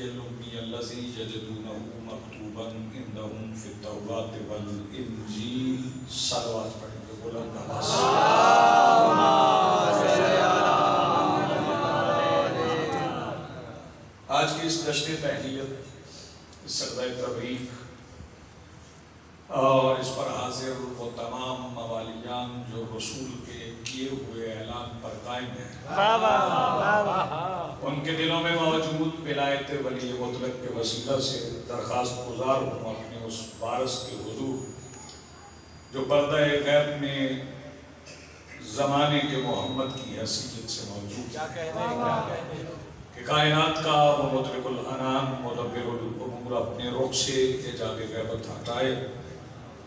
الأمي الذي يجدونه مكتوبا عندهم في التوراة والإنجيل صلوات پڑھیں گے بلند آواز آج کی اس جشن تہنیت اس سجدہ تبریک اور اس پر حاضر وہ تمام موالیان جو رسول کے کیے ہوئے اعلان پر قائم ہیں ان کے دلوں میں موجود ولایت ولی مطلق کے وسیلہ سے درخواست گزار ہوں اپنے اس وارث کے حضور جو پردہ غیب میں زمانے کے محمد کی حیثیت سے موجود کہ کائنات کا وہ مطلق الانام مدبر الامور اپنے رخ سے حجاب غیبت ہٹائے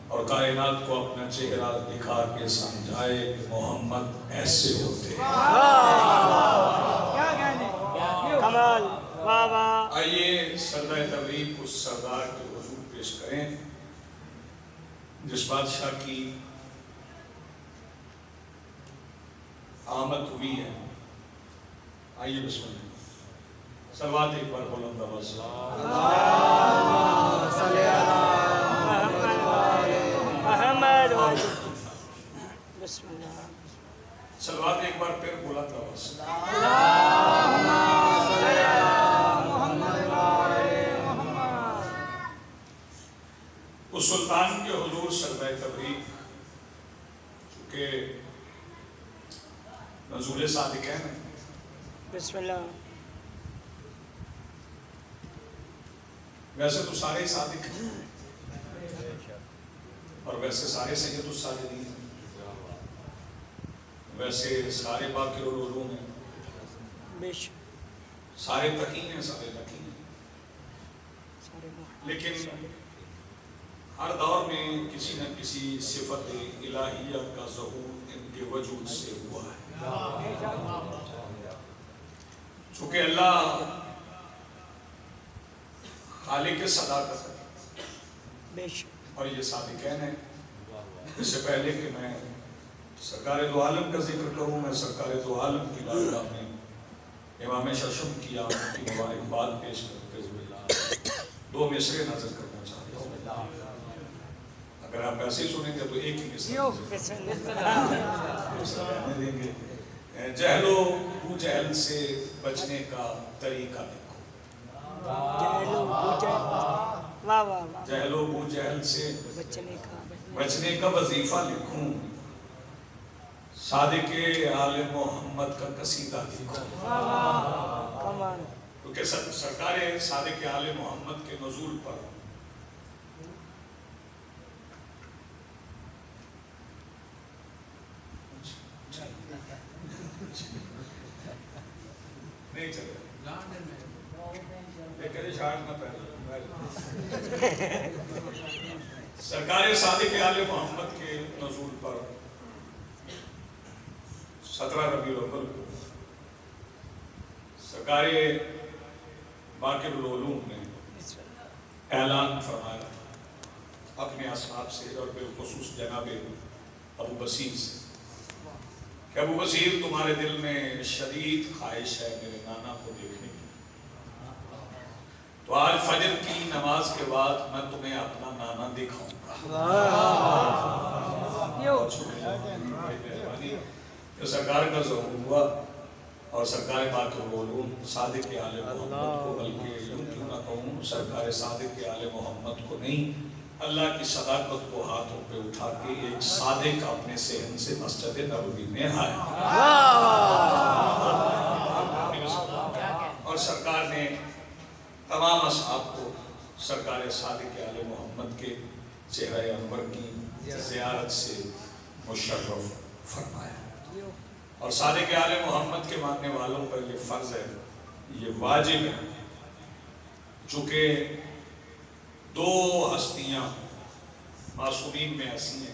اور کائنات کو اپنا چہرہ دکھا کے سمجھائے کہ محمد ایسے ہوتے ہیں کمال آئیے سردہ تبریک اس سردار کے حضور پیش کریں جس بادشاہ کی آمد ہوئی ہے آئیے بسم اللہ صلوات ایک بار بلند آواز بسم اللہ صلوات ایک بار پھر بلند آواز اس سلطان کے حضور سردہ تبریک چونکہ نزول صادق ہے بسم اللہ ویسے تو سارے ہی صادق ہیں اور ویسے سارے سید الصادقین ہیں ویسے سارے باقر العلوم ہیں سارے تقی ہیں سارے لقی ہیں لیکن ہر دور میں کسی نہ کسی صفت الہیہ کا ظہور ان کے وجود سے ہوا ہے چونکہ اللہ خالق صداقت ہے اور یہ صادقین ہے اس سے پہلے کہ میں سرکار دو عالم کا ذکر کروں میں سرکار دو عالم کی بارگاہ میں امام ششم کی آمد کی مبارکباد پیش کرتے ہوئے دو مصرے نظر کرنا چاہتا ہوں اگر آپ ایسے ہی سنیں گے تو ایک ہی مصرے دیں گے جہل و بو جہل سے بچنے کا طریقہ لکھو جہل و بو جہل سے بچنے کا وظیفہ لکھوں صادق آل محمد کا قصیدہ لکھو کیونکہ سرکار صادق آل محمد کے نزول پر نہیں چلے سرکار صادق آل محمد کے نزول پر 17 ربیع الاول کو سرکار باقر العلوم نے اعلان فرمایا اپنے اصحاب سے اور بالخصوص جناب ابو بصیر سے کہ ابو بصیر تمہارے دل میں شدید خواہش ہے میرے نانا کو دیکھنے کی تو آج فجر کی نماز کے بعد میں تمہیں اپنا نانا دکھاؤں گا سرکار کا ظہور ہوا اور سرکار باقر العلوم صادق آل محمد کو بلکہ یوں کیوں نہ کہوں سرکار صادق آل محمد کو نہیں اللہ کی صداقت کو ہاتھوں پہ اٹھا کے ایک صادق اپنے صحن سے مسجد نبوی میں آیا اور سرکار نے تمام اصحاب کو سرکار صادق آل محمد کے چہرہ انور کی زیارت سے مشرف فرمایا اور صادق آل محمد کے ماننے والوں پر یہ فرض ہے یہ واجب ہے چونکہ دو ہستیاں معصومین میں ایسی ہیں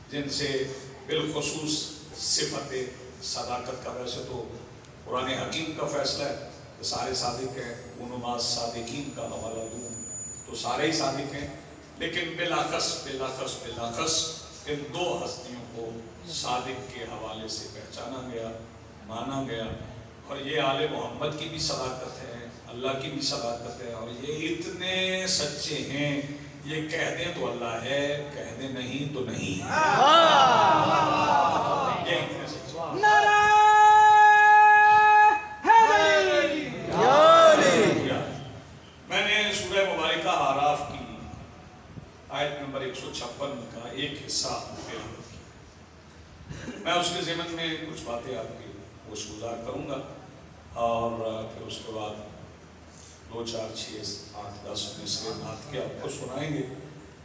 جن سے بالخصوص صفت صداقت کا ویسے تو قرآن حکیم کا فیصلہ ہے کہ سارے صادق ہیں انما صادقین کا حوالہ دوں تو سارے ہی صادق ہیں لیکن بلاخص ان دو ہستیوں کو صادق کے حوالے سے پہچانا گیا مانا گیا اور یہ آل محمد کی بھی صداقت ہے اللہ کی بھی صداقت ہے اور یہ اتنے سچے ہیں، یہ کہہ دیں تو اللہ ہے، کہہ دیں نہیں تو نہیں ہے، یہ اتنے سچے ہیں۔ میں نے سورہ مبارکہ اعراف کی آیت نمبر 156 کا ایک حصہ تلاوت کیا، میں اس کے ضمن میں کچھ باتیں آپ کی گزار کروں گا اور پھر اس کے بعد 2 4 6 8 10 مصرے نعت کے آپ کو سنائیں گے،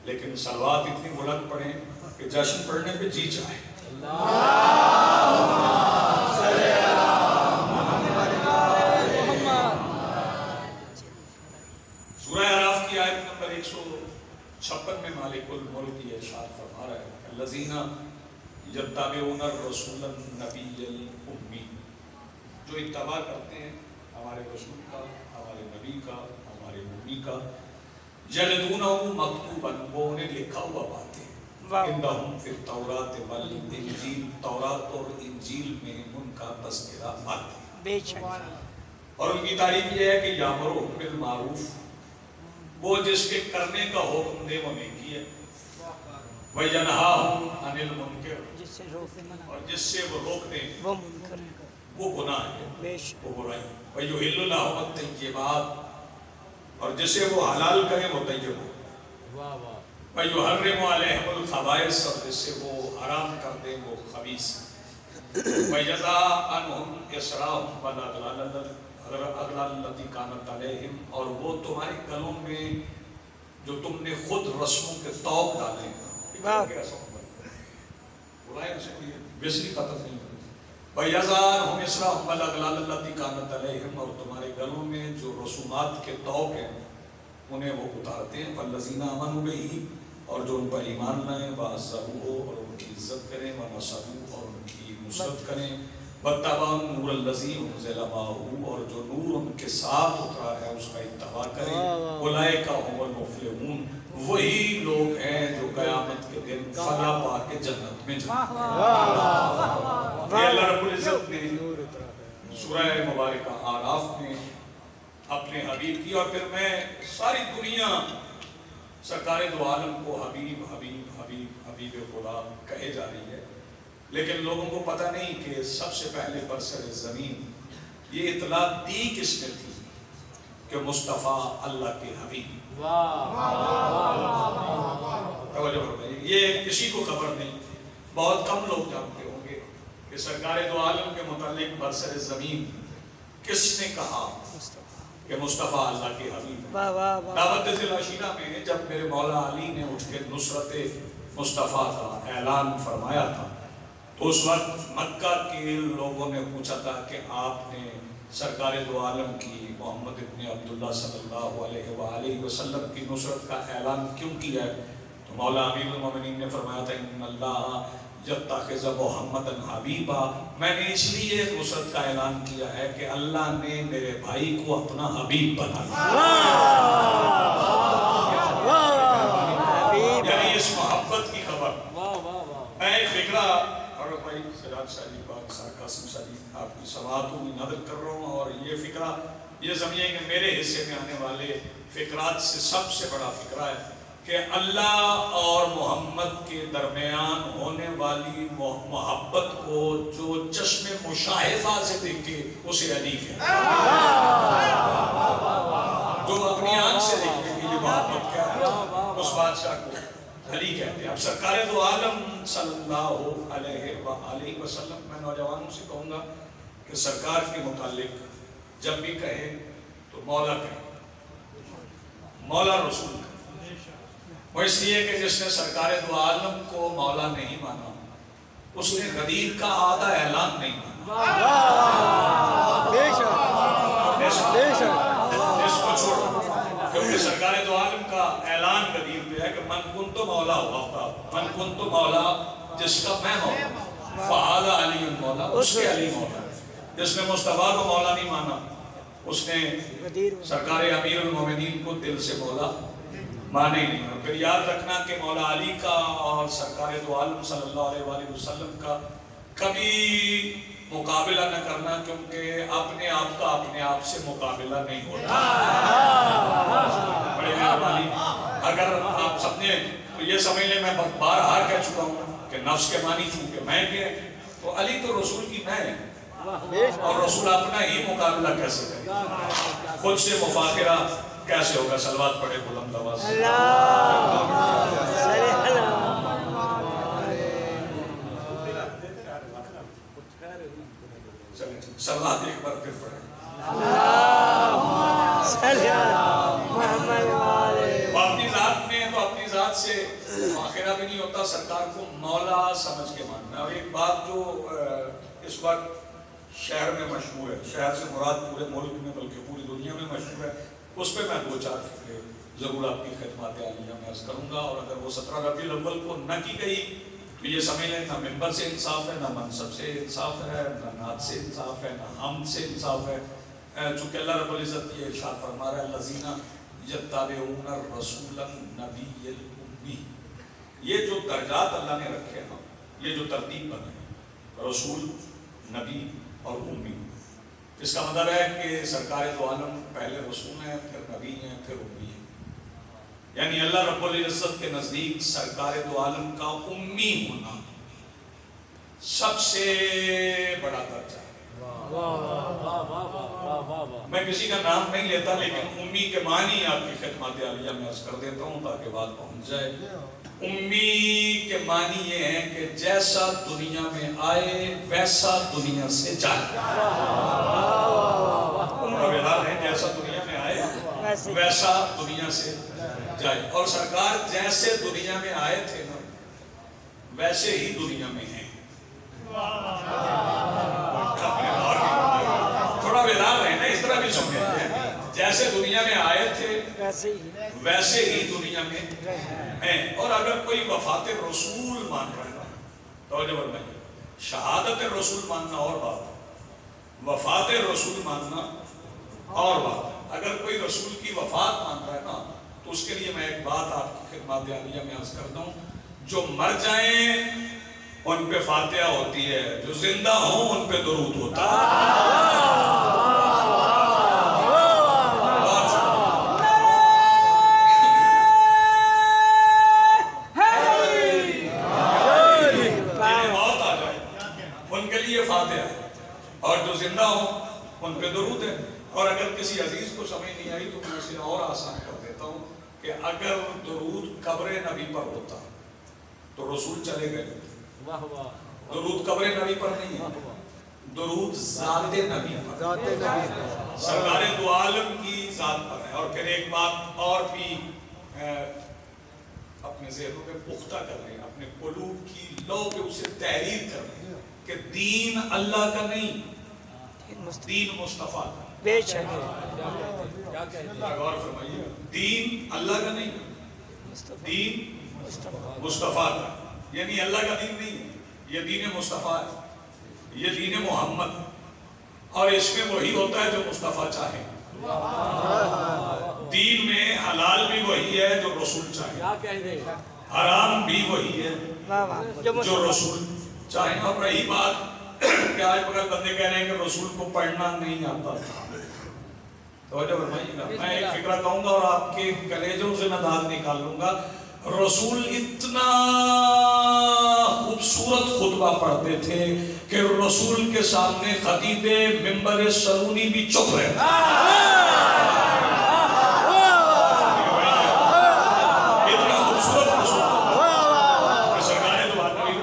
لیکن صلوات اتنی بلند پڑھیں کہ جشن پڑھنے پہ جی چاہے۔ سورہ اعراف کی آیت نمبر 156 میں مالک الملک یہ ارشاد فرما رہا ہے، الذین یتبعون الرسول النبی الامی، جو اتباع کرتے ہیں ہمارے رسول کا، ہمارے نبی کا، ہمارے امی کا، یجدونہ مکتوبا، وہ انہیں لکھا ہوا پاتے ہیں، عندہم فی التوراۃ والانجیل، تورات اور انجیل میں ان کا تذکرہ آتا ہے، بے شک، اور ان کی تعریف یہ ہے کہ یامرون بالمعروف، وہ جس کے کرنے کا حکم دے وہ نیکی ہے، وَيَنْهَاهُمْ عَنِ الْمُنْكَرِ، جس سے روکنے منع اور جس سے وہ روک دیں وہ منکر ہے، وہ گناہ ہے، بے شک، وہ برائی، وَيُحِلُّ لَهُمُ الطَّيِّبَاتِ، اور جسے وہ حلال کریں وہ طیب ہو، وَيُحَرِّمُ عَلَيْهِمُ الْخَبَائِثَ، اور جسے وہ حرام کر دیں وہ خبیث، وَيَضَعَ عَنْهُمْ إِصْرَارَهُمْ وَالْأَغْلَالَ الَّتِي كَانَتْ عَلَيْهِمْ، اور وہ تمہارے گلوں میں جو تم نے خود رسموں کے طوق ڈالے ہیں، بلائیں اسے کوئی ویسلی قطر نہیں ہوئی، وَيَضَعَ عَنْهُمْ إِصْرَارَهُمْ وَالْأَغْلَالَ الَّتِي كَانَتْ عَلَيْهِمْ، اور تمہارے گلوں میں جو رسومات کے طوق ہیں انہیں وہ اتارتے ہیں، فَالَّذِينَ آمَنُوا بِهِ، اور جو ان پر ایمان لائیں، وَعَزَّرُوهُ، اور ان کی عزت کریں، وَنَصَرُوهُ، اور ان کی نصرت کریں، وَاتَّبَعُوا النُّورَ الَّذِي أُنزِلَ مَعَهُ، اور جو نور ان کے ساتھ اترا ہے اس کا اتباع کریں، أُولَئِكَ هُمُ الْمُفْلِحُونَ، وہی لوگ ہیں جو قیامت کے دن فلاح پا کے جنت میں جائیں گے۔ یہ اللہ رب العزت نے سورہ مبارکہ اعراف میں اپنے حبیب کی، اور پھر میں ساری دنیا سرکار دو عالم کو حبیب حبیب حبیب حبیب خدا کہے جا رہی ہے، لیکن لوگوں کو پتہ نہیں کہ سب سے پہلے برسر زمین یہ اطلاع دی کس نے تھی کہ مصطفیٰ اللہ کے حبیب، توجہ فرمائیے، یہ کسی کو خبر نہیں، بہت کم لوگ جانتے ہوں گے کہ سرکار دو عالم کے متعلق برسر زمین کس نے کہا کہ مصطفیٰ اللہ کے حبیب ہے۔ دعوت ذی العشیرہ میں جب میرے مولا علی نے اٹھ کے نصرت مصطفیٰ کا اعلان فرمایا تھا تو اس وقت مکہ کے لوگوں نے پوچھا تھا کہ آپ نے سرکار دو عالم کی محمد ابن عبداللہ صلی اللہ علیہ وآلہ وسلم کی نصرت کا اعلان کیوں کیا ہے؟ تو مولا امیر المومنین نے فرمایا تھا ان اللہ یتخذ محمدا حبیبا، میں نے اس لیے نصرت کا اعلان کیا ہے کہ اللہ نے میرے بھائی کو اپنا حبیب بنایا، یعنی اس محبت کی خبر۔ میں ایک فکرہ اور بھائی سراج شاہ جی پاک سار قاسم شاہ جی آپ کی سماعتوں میں نظر کر رہا ہوں، اور یہ فکرہ یہ سمجھیں کہ میرے حصے میں آنے والے فکرات سے سب سے بڑا فکرہ ہے کہ اللہ اور محمد کے درمیان ہونے والی محبت کو جو چشم مشاہدہ سے دیکھے اسے علی کہتے ہیں، جو اپنی آنکھ سے دیکھے کہ یہ محبت کیا ہے اس بادشاہ کو علی کہتے ہیں۔ اب سرکار دو عالم صلی اللہ علیہ وآلہ وسلم، میں نوجوانوں سے کہوں گا کہ سرکار کے متعلق جب بھی کہے تو مولا کہے، مولا رسول کہے، وہ اس لیے کہ جس نے سرکار دو عالم کو مولا نہیں مانا اس نے غدیر کا آدھا اعلان نہیں مانا، اس کو چھوڑا، کیونکہ سرکار دو عالم کا اعلان غدیر پہ ہے کہ من کنت مولا ہوا، من کنت مولا جس کا میں مولا، فہذا علی مولا، اس کے علی مولا۔ جس نے مصطفیٰ کو مولا نہیں مانا اس نے سرکار امیر المومنین کو دل سے مولا مانے نہیں۔ اور پھر یاد رکھنا کہ مولا علی کا اور سرکار دو عالم صلی اللہ علیہ وآلہ وسلم کا کبھی مقابلہ نہ کرنا، کیونکہ اپنے آپ کا اپنے آپ سے مقابلہ نہیں ہوتا۔ بڑے مہربانی، اگر آپ سب نے تو یہ سمجھ لیں، میں بارہا کہہ چکا ہوں کہ نفس کے معنی چونکہ میں کے، تو علی تو رسول کی میں ہے، اور رسول اپنا ہی مقابلہ کیسے کرے، خود سے مفاخرہ کیسے ہوگا؟ صلوات پڑھے بلند آواز سے۔ صلوات ایک بار پھر پڑھیں۔ اپنی ذات میں تو اپنی ذات سے مفاخرہ بھی نہیں ہوتا، سرکار کو مولا سمجھ کے ماننا۔ اور ایک بات جو اس وقت شہر میں مشہور ہے، شہر سے مراد پورے ملک میں بلکہ پوری دنیا میں مشہور ہے، اس پہ میں دو چار فکریں ضرور آپ کی خدمات عالیہ میں عرض کروں گا۔ اور اگر وہ 17 ربیع الاول کو نہ کی گئی تو یہ سمجھ لیں نہ ممبر سے انصاف ہے، نہ منصب سے انصاف ہے، نہ نعت سے انصاف ہے، نہ حمد سے انصاف ہے۔ چونکہ اللہ رب العزت یہ ارشاد فرما رہا ہے الذین یتبعون الرسول النبی الأمی، یہ جو درجات اللہ نے رکھے ہیں، یہ جو ترتیب بنے ہیں، رسول، نبی اور امی، اس کا مطلب ہے کہ سرکار دو عالم پہلے رسول ہیں، پھر نبی ہیں، پھر امی ہیں۔ یعنی اللہ رب العزت کے نزدیک سرکار دو عالم کا امی ہونا سب سے بڑا درجہ ہے۔ میں کسی کا نام نہیں لیتا، لیکن امی کے معنی آپ کی خدمات عالیہ میں عرض کر دیتا ہوں تاکہ بات پہنچ جائے۔ امی کے معنی یہ ہیں کہ جیسا دنیا میں آئے ویسا دنیا سے جائے۔ جیسا دنیا میں آئے ویسا دنیا سے جائے، اور سرکار جیسے دنیا میں آئے تھے نا ویسے ہی دنیا میں ہیں۔ تھوڑا بیدار رہے نا، اس طرح بھی سمجھتے ہیں، جیسے دنیا میں آئے تھے ویسے ہی دنیا میں ہیں۔ اور اگر کوئی وفات رسول مان رہا ہے، توجہ فرمائیے، شہادت رسول ماننا اور بات، وفات رسول ماننا اور بات۔ اگر کوئی رسول کی وفات مان رہا ہے نا تو اس کے لیے میں ایک بات آپ کی خدمات عالیہ میں عرض کرتا ہوں، جو مر جائیں ان پہ فاتحہ ہوتی ہے، جو زندہ ہوں ان پہ درود ہوتا ہے۔ موت آ جائے ان کے لیے فاتحہ ہے، اور جو زندہ ہوں ان پہ درود ہے۔ اور اگر کسی عزیز کو سمجھ نہیں آئی تو میں اسے اور آسان کر دیتا ہوں کہ اگر درود قبر نبی پر ہوتا تو رسول چلے گئے، درود قبر نبی پر نہیں ہے، درود ذات نبی پر، سرکار دو عالم کی ذات پر ہے۔ اور پھر ایک بات اور بھی اپنے ذہنوں میں پختہ کر لیں، اپنے قلوب کی لو پہ اسے تحریر کر لیں کہ دین اللہ کا نہیں، دین مصطفیٰ کا۔ بے شک غور فرمائیے، دین اللہ کا نہیں، دین مصطفیٰ کا، یعنی اللہ کا دین نہیں ہے، یہ دین مصطفیٰ ہے، یہ دین محمد ہے، اور اس میں وہی ہوتا ہے جو مصطفیٰ چاہے۔ دین میں حلال بھی وہی ہے جو رسول چاہے، حرام بھی وہی ہے جو رسول چاہے۔ اور رہی بات کہ آج بغل بندے کہہ رہے ہیں کہ رسول کو پڑھنا نہیں آتا، توجہ فرمائیے گا، میں ایک فکرہ کہوں گا اور آپ کے کلیجوں سے میں داد نکال لوں گا۔ رسول اتنا خوبصورت خطبہ پڑھتے تھے کہ رسول کے سامنے خطیب ممبر سرونی بھی چپ رہے تھے۔ اتنا خوبصورت رسول کہ سرکار دو عالم،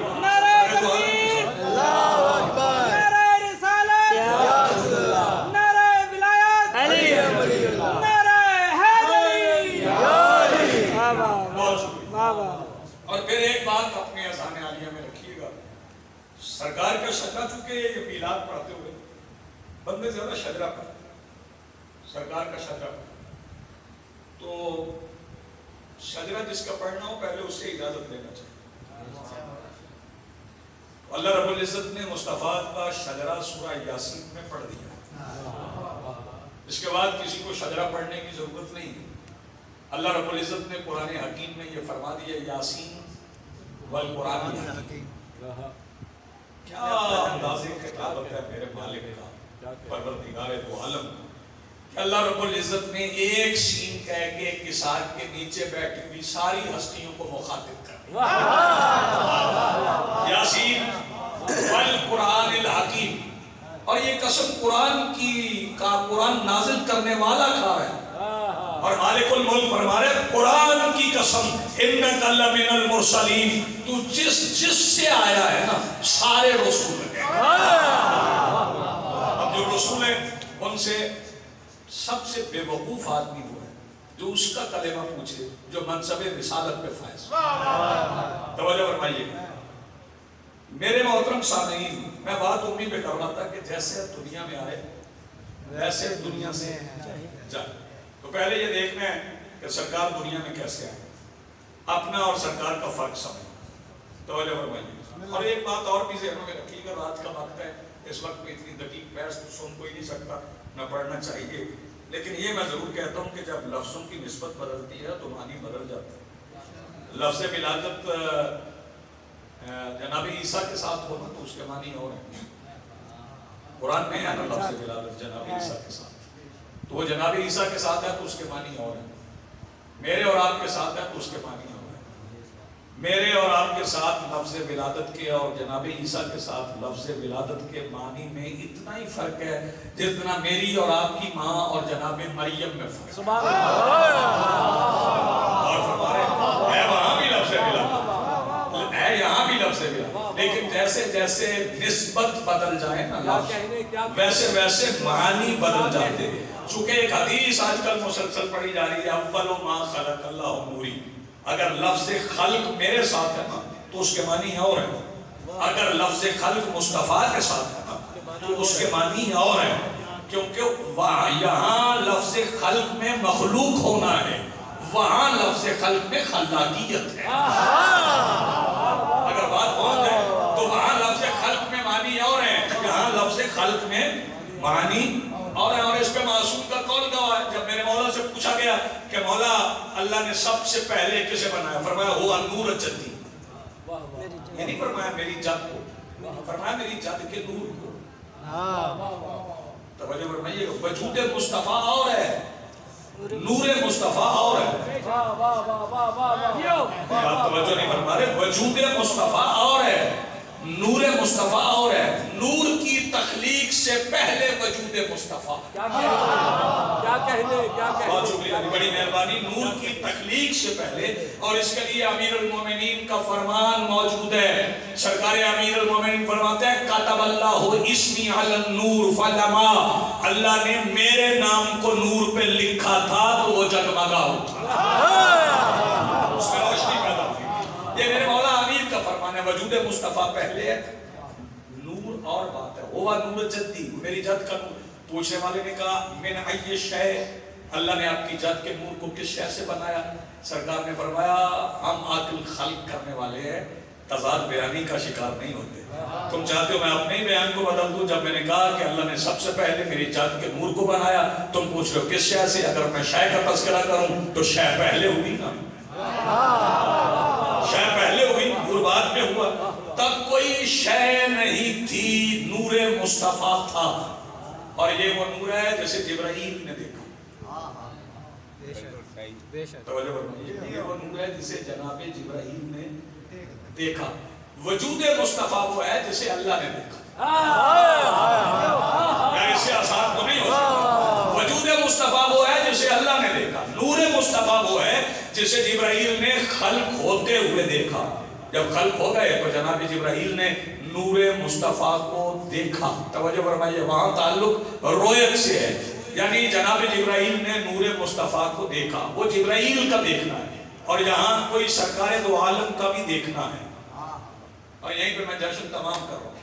اور پھر ایک بات اپنے اذان عالیہ میں رکھیے گا، سرکار کا شجرہ، چونکہ یہ میلاد پڑھتے ہوئے بندے زیادہ شجرہ پڑھتے، سرکار کا شجرہ پڑھتے، تو شجرہ جس کا پڑھنا ہو پہلے اس سے اجازت لینا چاہیے۔ اللہ رب العزت نے مصطفیٰ کا شجرہ سورہ یاسین میں پڑھ دیا، اس کے بعد کسی کو شجرہ پڑھنے کی ضرورت نہیں ہے۔ اللہ رب العزت نے قرآن حکیم میں یہ فرما دیا یاسین والقرآن الحکیم، کیا اندازے خطابت ہے میرے مالک کا، پروردگار دو عالم کا، کہ اللہ رب العزت نے ایک سین کہہ کے کساد کے نیچے بیٹھی ہوئی ساری ہستیوں کو مخاطب کر دیا۔ یاسین والقرآن الحکیم، اور یہ قسم قرآن کی کا قرآن نازل کرنے والا کھا ہے، اور مالک الملک فرما رہے قرآن کی قسم انک لمن المرسلین، تو جس سے آیا ہے نا سارے رسول ہیں۔ اب جو رسول ہیں ان سے سب سے بے وقوف آدمی وہ ہے جو اس کا کلمہ پوچھے، جو منصب رسالت پہ فائز۔ توجہ فرمائیے میرے محترم سامعین، میں بات امید پہ کر رہا تھا کہ جیسے دنیا میں آئے ویسے دنیا سے جائے۔ تو پہلے یہ دیکھنا ہے کہ سرکار دنیا میں کیسے آئے، اپنا اور سرکار کا فرق سمجھ۔ توجہ فرمائیے، اور ایک بات اور بھی ذہنوں میں رکھیے گا، رات کا وقت ہے، اس وقت میں اتنی دقیق بحث تو سن کوئی نہیں سکتا، نہ پڑھنا چاہیے، لیکن یہ میں ضرور کہتا ہوں کہ جب لفظوں کی نسبت بدلتی ہے تو معنی بدل جاتا ہے۔ لفظ ولادت جناب عیسیٰ کے ساتھ ہونا تو اس کے معنی اور ہیں، قرآن میں ہے نا لفظ ولادت جناب عیسیٰ کے ساتھ، تو وہ جناب عیسیٰ کے ساتھ ہے تو اس کے معنی اور ہیں، میرے اور آپ کے ساتھ ہے تو اس کے معنی اور ہیں۔ میرے اور آپ کے ساتھ لفظ ولادت کے اور جناب عیسیٰ کے ساتھ لفظ ولادت کے معنی میں اتنا ہی فرق ہے جتنا میری اور آپ کی ماں اور جناب مریم میں فرق ہے۔ اور ہمارے ہے وہاں بھی لفظ ولادت ہے، یہاں بھی لفظ ولادت، لیکن جیسے جیسے نسبت بدل جائے نا لفظ ویسے ویسے معنی بدل جاتے ہیں۔ چونکہ ایک حدیث آج کل مسلسل پڑھی جا رہی ہے، اول ما خلق اللہ نوری، اگر لفظ خلق میرے ساتھ ہے نا تو اس کے معنی اور ہے، اگر لفظ خلق مصطفیٰ کے ساتھ ہے نا تو اس کے معنی اور ہے، کیونکہ یہاں لفظ خلق میں مخلوق ہونا ہے، وہاں لفظ خلق میں خلاقیت ہے۔ اگر بات پہنچ جائے تو وہاں لفظ خلق میں معنی اور ہے، یہاں لفظ خلق میں معنی اور ہے۔ اور اس پہ معصوم کا قول گواہ ہے، جب میرے مولا سے پوچھا گیا کہ مولا اللہ نے سب سے پہلے کسے بنایا، فرمایا ہوا نور جدی، یہ نہیں فرمایا میری جد کو، فرمایا میری جد کے نور کو۔ توجہ فرمائیے، وجود مصطفیٰ اور ہے، نور مصطفیٰ اور ہے، آپ توجہ نہیں فرما رہے، وجود مصطفیٰ اور ہے، نور مصطفیٰ اور ہے، نور کی تخلیق سے پہلے وجود مصطفیٰ۔ بہت شکریہ، بڑی مہربانی، نور کی تخلیق سے پہلے، اور اس کے لیے امیر المومنین کا فرمان موجود ہے، سرکار امیر المومنین فرماتے ہیں کتب اللہ اسمی علی النور فلما، اللہ نے میرے نام کو نور پہ لکھا تھا تو وہ جگمگا اٹھا، اس میں روشنی پیدا ہوئی۔ یہ میرے مولا امیر کا فرمان ہے، وجود مصطفیٰ پہلے ہے، نور اور بات ہے، ہوا نور جدی، میری جد کا نور۔ پوچھنے والے نے کہا من ای شے، اللہ نے آپ کی جد کے نور کو کس شے سے بنایا؟ سرکار نے فرمایا ہم عاقل خلق کرنے والے ہیں، تضاد بیانی کا شکار نہیں ہوتے۔ تم چاہتے ہو میں اپنے ہی بیان کو بدل دوں؟ جب میں نے کہا کہ اللہ نے سب سے پہلے میری جد کے نور کو بنایا، تم پوچھ رہے ہو کس شے سے؟ اگر میں شے کا تذکرہ کروں تو شے پہلے ہوئی نا، شے پہلے ہوئی، نور بعد میں ہوا۔ تب کوئی شے نہیں تھی، نور مصطفیٰ تھا، اور یہ وہ نور ہے جسے جبرائیل نے دیکھا۔ توجہ فرمائیے، یہ وہ نور ہے جسے جناب جبرائیل نے دیکھا۔ وجود مصطفیٰ وہ ہے جسے اللہ نے دیکھا، یا اس سے آسان تو نہیں ہو سکتا۔ وجود مصطفیٰ وہ ہے جسے اللہ نے دیکھا، نور مصطفیٰ وہ ہے جسے جبرائیل نے خلق ہوتے ہوئے دیکھا۔ جب خلق ہو گئے تو جناب جبرائیل نے نور مصطفیٰ کو دیکھا۔ توجہ فرمائیے، وہاں تعلق رویت سے ہے، یعنی جناب جبرائیل نے نور مصطفیٰ کو دیکھا، وہ جبرائیل کا دیکھنا ہے، اور یہاں کوئی سرکار دو عالم کا بھی دیکھنا ہے۔ اور یہیں پہ میں جشن تمام کر رہا ہوں،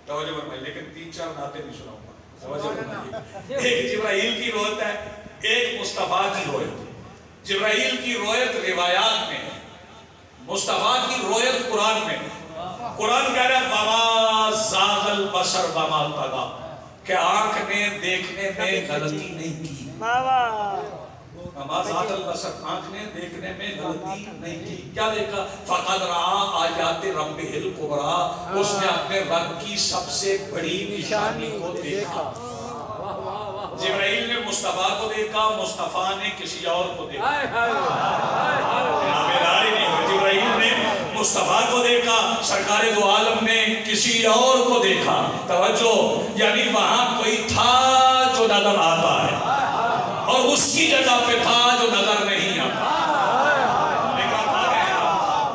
توجہ فرمائیے، لیکن 3-4 نعتیں بھی سناؤں گا۔ توجہ فرمائیے، ایک جبرائیل کی رویت ہے، ایک مصطفیٰ کی رویت۔ جبرائیل کی رویت روایات میں ہے، مصطفیٰ کی رویت قرآن میں ہے۔ قرآن کہہ رہا ہے وَمَا زَاغَ الْبَصَرُ وَمَا طَغَىٰ، کہ آنکھ نے دیکھنے میں غلطی نہیں کی۔ نمازات البصر آنکھ نے دیکھنے میں غلطی نہیں کی. کیا دیکھا؟ فقد رعا آیات ربہ الکبریٰ، اس نے اپنے رب کی سب سے بڑی نشانی کو دیکھا. جبرائیل نے مصطفیٰ کو دیکھا، مصطفیٰ نے کسی اور کو دیکھا. جبرائیل نے مصطفیٰ کو دیکھا، سرکار دو عالم نے کسی اور کو دیکھا. توجہ، یعنی وہاں کوئی تھا جو نظر آتا ہے اور اس کی جگہ پہ تھا جو نظر نہیں آتا.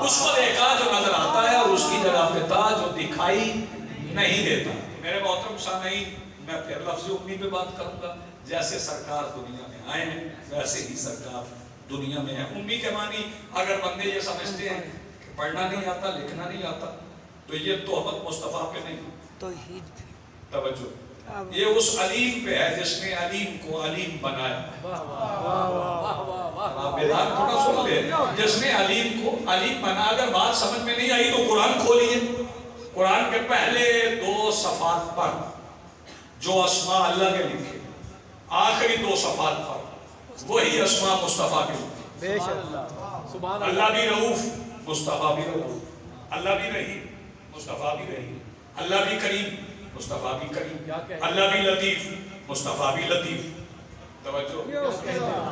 اس کو دیکھا جو نظر آتا ہے اور اس کی جگہ پہ تھا جو دکھائی نہیں دیتا. میرے محترم سامعین، میں پھر لفظ امی پہ بات کروں گا. جیسے سرکار دنیا میں آئے ہیں ویسے ہی سرکار دنیا میں ہے. امی کے معنی اگر بندے یہ سمجھتے ہیں کہ پڑھنا نہیں آتا لکھنا نہیں آتا تو یہ تہمت مصطفیٰ پہ نہیں، توحید. توجہ، یہ اس علیم پہ ہے جس نے علیم کو علیم بنایا. آپ بیدار تھوڑا سن لے، جس نے علیم کو علیم بنا. اگر بات سمجھ میں نہیں آئی تو قرآن کھولیے. قرآن کے پہلے 2 صفحات پر جو اسماء اللہ کے لکھے، آخری 2 صفحات پر وہی اسماء مصطفیٰ کے لکھے. اللہ بھی رؤوف، مصطفیٰ بھی رؤوف. اللہ بھی رحیم، مصطفیٰ بھی رحیم. اللہ بھی کریم، مصطفیٰ بھی کریم. اللہ بھی لطیف، مصطفیٰ بھی لطیف. توجہ،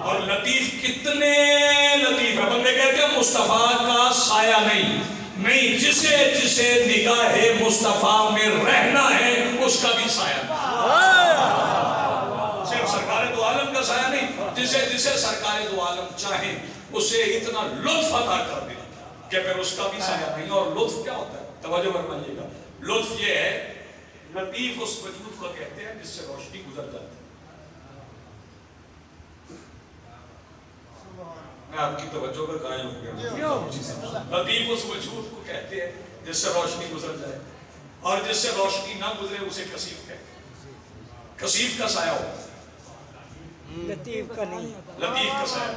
اور لطیف کتنے لطیف ہے. بندے کہتے ہیں مصطفیٰ کا سایہ نہیں، جسے جسے نگاہ مصطفیٰ میں رہنا ہے اس کا بھی سایہ نہیں. صرف سرکار دو عالم کا سایہ نہیں، جسے جسے سرکار دو عالم چاہیں اسے اتنا لطف عطا کر دیں کہ پھر اس کا بھی سایہ نہیں. اور لطف کیا ہوتا ہے؟ توجہ فرمائیے گا. لطف یہ ہے، لطیف اس وجود کو کہتے ہیں جس سے روشنی گزر جاتی ہے. میں آپ کی توجہ کا قائل ہو گیا. لطیف اس وجود کو کہتے ہیں جس سے روشنی گزر جائے، اور جس سے روشنی نہ گزرے اسے کثیف کہتے ہیں. کثیف کا سایہ ہوتا ہے، لطیف کا نہیں، لطیف کا سایہ.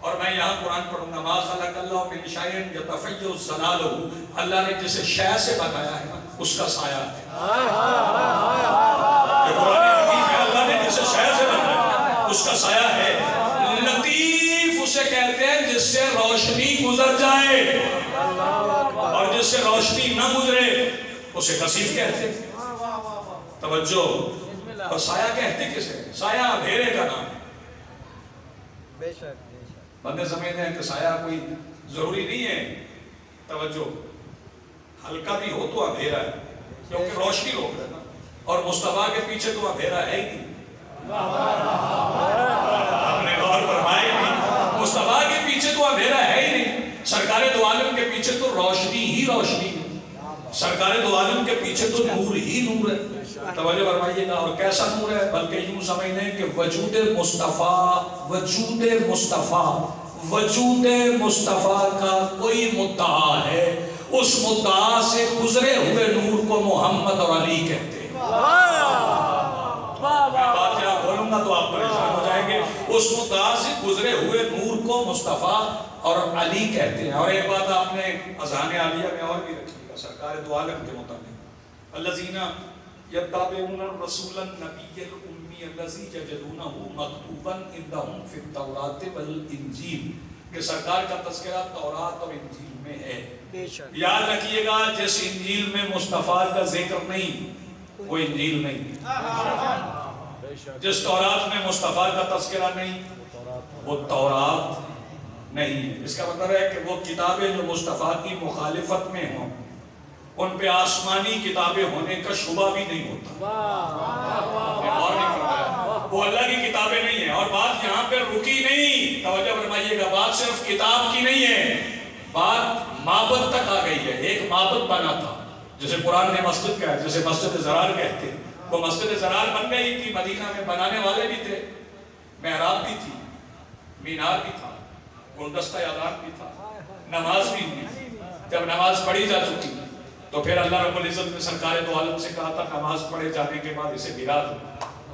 اور میں یہاں قرآن پڑھوں گا. ما خلق اللہ من شیء یتفیع ظلالہ، اللہ نے جسے شے سے بنایا ہے اس کا سایہ ہے. یہ قرآن حکیم ہے. اللہ نے جسے شے سے بنایا اس کا سایہ ہے. لطیف اسے کہتے ہیں جس سے روشنی گزر جائے، اور جس سے روشنی نہ گزرے اسے کثیف کہتے ہیں. توجہ. اور سایہ کہتے کسے؟ سایہ اندھیرے کا نام ہے. بے شک. بندے سمجھتے ہیں کہ سایہ کوئی ضروری نہیں ہے. توجہ، ہلکا بھی ہو تو اندھیرا ہے کیونکہ روشنی روک رہا ہے. اور مصطفیٰ کے پیچھے تو اندھیرا ہے ہی نہیں. آپ نے غور فرمائے نہیں، مصطفیٰ کے پیچھے تو اندھیرا ہے ہی نہیں. سرکار دو عالم کے پیچھے تو روشنی ہی روشنی ہے. سرکار دو عالم کے پیچھے تو نور ہی نور ہے. توجہ فرمائیے گا. اور کیسا نور ہے؟ بلکہ یوں سمجھ لیں کہ وجود مصطفیٰ، وجود مصطفیٰ، وجود مصطفیٰ کا کوئی مدعا ہے، اس مدعا سے گزرے ہوئے نور کو محمد اور علی کہتے ہیں. میں بات یہاں بولوں گا تو آپ پریشان ہو جائیں گے. اس مدعا سے گزرے ہوئے نور کو مصطفیٰ اور علی کہتے ہیں. اور ایک بات آپ نے اذان عالیہ میں اور بھی رکھی ہے سرکار دو عالم کے مطابق، الذین یتبعون الرسول النبی الامی الذی یجدونہ مکتوبا عندہم فی التوراۃ والانجیل، کہ سرکار کا تذکرہ تورات اور انجیل میں ہے. یاد رکھیے گا، جس انجیل میں مصطفیٰ کا ذکر نہیں وہ انجیل نہیں. جس تورات میں مصطفیٰ کا تذکرہ نہیں وہ تورات نہیں. اس کا مطلب ہے کہ وہ کتابیں جو مصطفیٰ کی مخالفت میں ہوں ان پہ آسمانی کتابیں ہونے کا شبہ بھی نہیں ہوتا. وہ اللہ کی کتابیں نہیں ہیں. اور بات یہاں پہ رکی نہیں، توجہ فرمائیے گا. بات صرف کتاب کی نہیں ہے، بات معبد تک آ گئی ہے. ایک معبد بنا تھا جسے قرآن نے مسجد کہا، جسے مسجد زرار کہتے ہیں. وہ مسجد زرار بن گئی تھی، مدینہ میں بنانے والے بھی تھے، محراب بھی تھی، مینار بھی تھا، گلدستہ اذان بھی تھا، نماز بھی ہوئی. جب نماز پڑھی جا چکی تو پھر اللہ رب العزت نے سرکار دو عالم سے کہا تھا نماز پڑھے جانے کے بعد اسے گرا دو.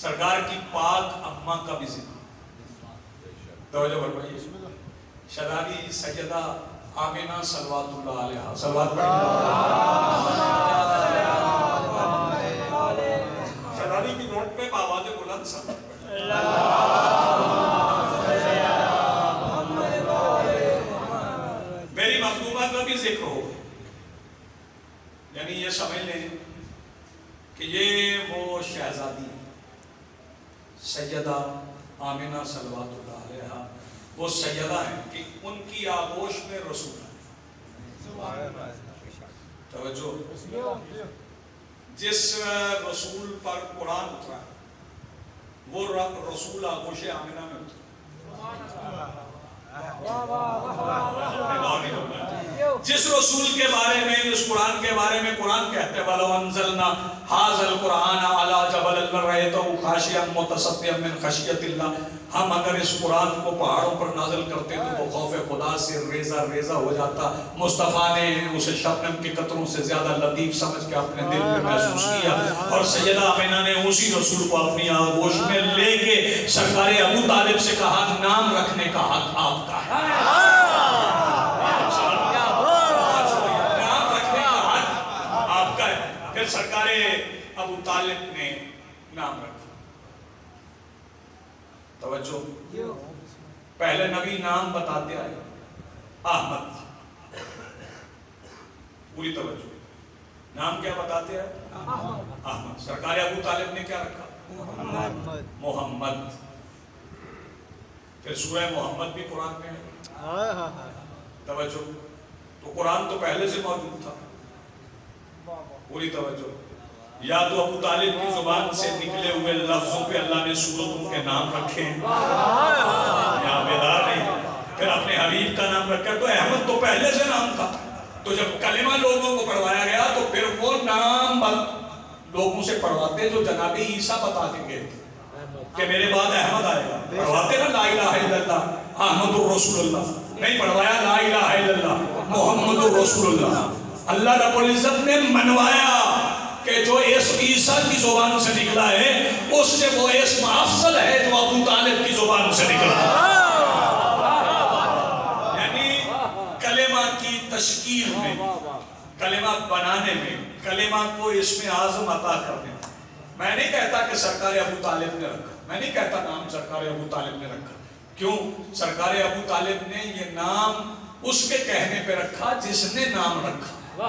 سرکار کی پاک اماں کا بھی ذکر. توجہ فرمائیے. شہزادی سیدہ آمینہ صلوات اللہ علیہا. صلوات شہزادی کی نوٹ پہ آواز بلند صلوات میری مخدومہ کا بھی ذکر ہو. یعنی یہ سمجھ لیں کہ یہ وہ شہزادی سیدہ آمینہ صلوات اللہ علیہا وہ سیدہ ہیں کہ ان کی آغوش میں رسول ہے. توجہ. جس رسول پر قرآن اترا وہ رسول آغوش آمینہ میں اترا. جس رسول کے بارے میں اس قرآن کے بارے میں قرآن کہتے ہیں وَلَوْ أَنزَلْنَا هَذَا الْقُرْآنَ عَلَى جَبَلٍ لَرَأَيْتَهُ خَاشِعًا مُتَصَدِّعًا مِنْ خَشْيَةِ اللَّهِ. ہم اگر اس قرآن کو پہاڑوں پر نازل کرتے تو وہ خوف خدا سے ریزہ ریزہ ہو جاتا. مصطفیٰ نے اسے شبنم کے قطروں سے زیادہ لطیف سمجھ کے اپنے دل میں محسوس کیا اور سیدہ آمینہ نے اسی رسول کو اپنی آغوش میں لے کے سرکار ابو طالب سے کہا نام رکھنے کا حق آپ کا ہے. نام رکھنے کا حق آپ کا ہے. پھر سرکار ابو طالب نے نام رکھا. توجہ. پہلے نبی نام بتاتے آئے احمد. پوری توجہ. نام کیا بتاتے آئے احمد. سرکار ابو طالب نے کیا رکھا محمد. پھر سورہ محمد بھی قرآن میں ہے. توجہ. تو قرآن تو پہلے سے موجود تھا. پوری توجہ. یا تو ابو طالب کی زبان سے نکلے ہوئے لفظوں پہ اللہ نے سورتوں کے نام رکھے یا بیدار نہیں. پھر اپنے حبیب کا نام رکھا. تو احمد تو پہلے سے نام تھا. تو جب کلمہ لوگوں کو پڑھوایا گیا تو پھر وہ نام لوگوں سے پڑھواتے جو جناب عیسیٰ بتا دیں گے کہ میرے بعد احمد آئے گا. پڑھواتے نا لا الہ الا اللہ احمد الرسول اللہ. نہیں پڑھوایا لا الہ الا اللہ محمد الرسول اللہ. اللہ رب العزت نے منوایا کہ جو اسم عیسیٰ کی زبان سے نکلا ہے اس سے وہ اسم افضل ہے جو ابو طالب کی زبان سے نکلا ہے. یعنی کلمہ کی تشکیل میں کلمہ بنانے میں کلمہ کو اسم اعظم عطا کرنے. میں نہیں کہتا کہ سرکار ابو طالب نے رکھا. میں نہیں کہتا نام سرکار ابو طالب نے رکھا. کیوں؟ سرکار ابو طالب نے یہ نام اس کے کہنے پہ رکھا جس نے نام رکھا. کا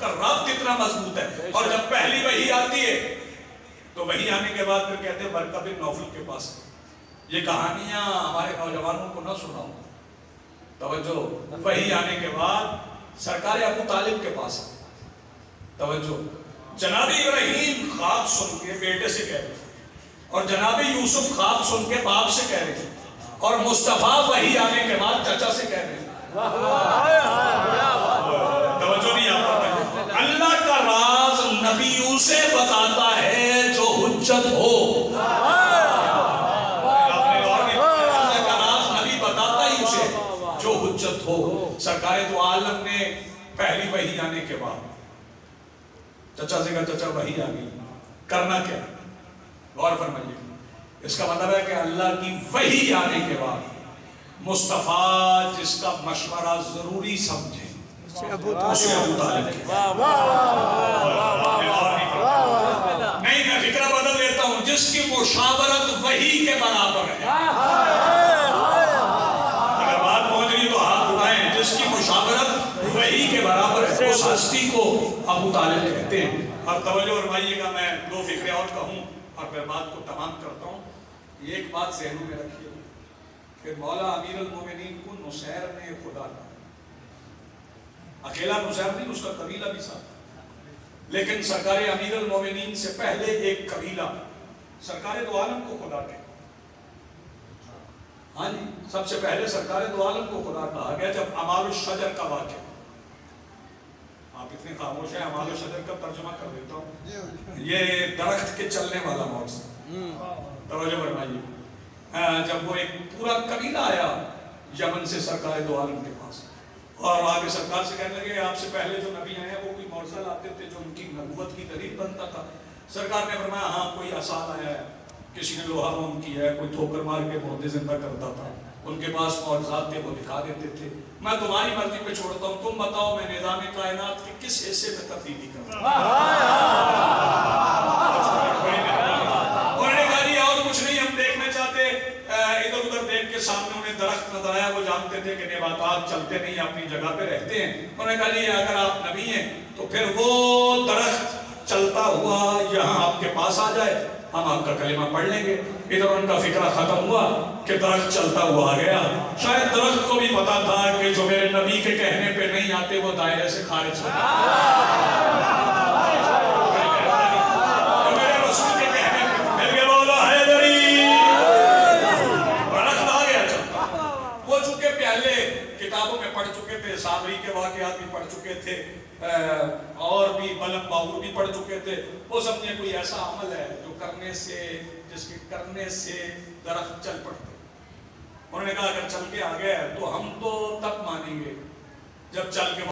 رابط اتنا مضبوط ہے. اور جب پہلی وحی آتی ہے تو وحی آنے کے بعد پھر کہتے ہیں ورقہ بن نوفل کے پاس. یہ کہانیاں ہمارے نوجوانوں کو نہ سناؤ. توجہ. وحی آنے کے بعد سرکار ابو طالب کے پاس. توجہ. جناب ابراہیم خواب سن کے بیٹے سے کہہ رہے اور جناب یوسف خواب سن کے باپ سے کہہ رہے اور مصطفیٰ وحی آنے کے بعد چچا سے کہہ رہے. توجہ نہیں آپ. اللہ کا راز نبی اسے بتاتا ہے جو حجت ہو. اللہ کا راز نبی بتاتا ہی اسے جو حجت ہو. سرکار دو عالم نے پہلی وحی آنے کے بعد چچا سے کہا چچا وحی آ گئی کرنا کیا. غور فرمائیے. اس کا مطلب ہے کہ اللہ کی وحی آنے کے بعد مصطفیٰ جس کا مشورہ ضروری سمجھے اسے ابو طالب. نہیں میں فکرہ بدل دیتا ہوں. جس کی مشاورت وحی کے برابر ہے. اگر بات پہنچ رہی تو ہاتھ اٹھائیں. جس کی مشاورت وحی کے برابر ہے اس ہستی کو ابو طالب کہتے ہیں. اور توجہ فرمائیے گا. میں دو فکرے اور کہوں اور پھر بات کو تمام کرتا ہوں. ایک بات ذہنوں میں رکھیے کہ مولا امیر المومنین کو نصیر نے خدا کہا. اکیلا نصیر نہیں, اس کا قبیلہ بھی ساتھ. لیکن سرکار امیر المومنین سے پہلے ایک قبیلہ سرکار دو عالم کو خدا کہا. ہاں جی, سب سے پہلے سرکار دو عالم کو خدا کہا گیا جب اعمال الشجر کا واقعہ. آپ اتنے خاموش ہیں, اعمال الشجر کا ترجمہ کر دیتا ہوں. یہ درخت کے چلنے والا موضوع. توجہ فرمائیے. جب وہ ایک پورا قبیلہ آیا یمن سے سرکار دو عالم کے پاس اور آگے سرکار سے کہنے لگے آپ سے پہلے جو نبی آئے ہیں وہ کوئی معجزہ لاتے تھے جو ان کی نبوت کی دلیل بنتا تھا. سرکار نے فرمایا ہاں کوئی آسان آیا ہے، کسی نے لوہا روم کیا ہے، کوئی ٹھوکر مار کے مردے زندہ کرتا تھا، ان کے پاس معجزات تھے وہ دکھا دیتے تھے، میں تمہاری مرضی پہ چھوڑتا ہوں، تم بتاؤ میں نظام کائنات کے کس حصے میں تبدیلی کروں؟ انہوں نے کہا جی اور کچھ نہیں ہم دیکھنا چاہتے، ادھر ادھر دیکھ کے سامنے انہیں درخت نظر آیا، وہ جانتے تھے کہ نباتات چلتے نہیں اپنی جگہ پہ رہتے ہیں، انہوں نے کہا جی اگر آپ نبی ہیں تو پھر وہ درخت چلتا ہوا یہاں آپ کے پاس آ جائے، ہم آپ کا کلمہ پڑھ لیں گے۔ ادھر ان کا فکرہ ختم ہوا کہ درخت چلتا ہوا آ گیا، شاید درخت کو بھی پتا تھا کہ جو میرے نبی کے کہنے پہ نہیں آتے وہ دائرے سے خارج ہوتے جو میرے رسول کے کہنے پہ مل کے بولا حیدری، درخت آ گیا چلتا۔ وہ چونکہ پہلے کتابوں میں پڑھ چکے تھے، سامری کے واقعات بھی پڑھ چکے تھے، اور بھی بلم باور بھی پڑھ چکے تھے، وہ سمجھے کوئی ایسا عمل ہے جو کرنے سے، جس کے کرنے سے درخت چل پڑتے۔ انہوں نے کہا اگر چل کے آ گیا تو ہم تو تب مانیں گے جب چل کے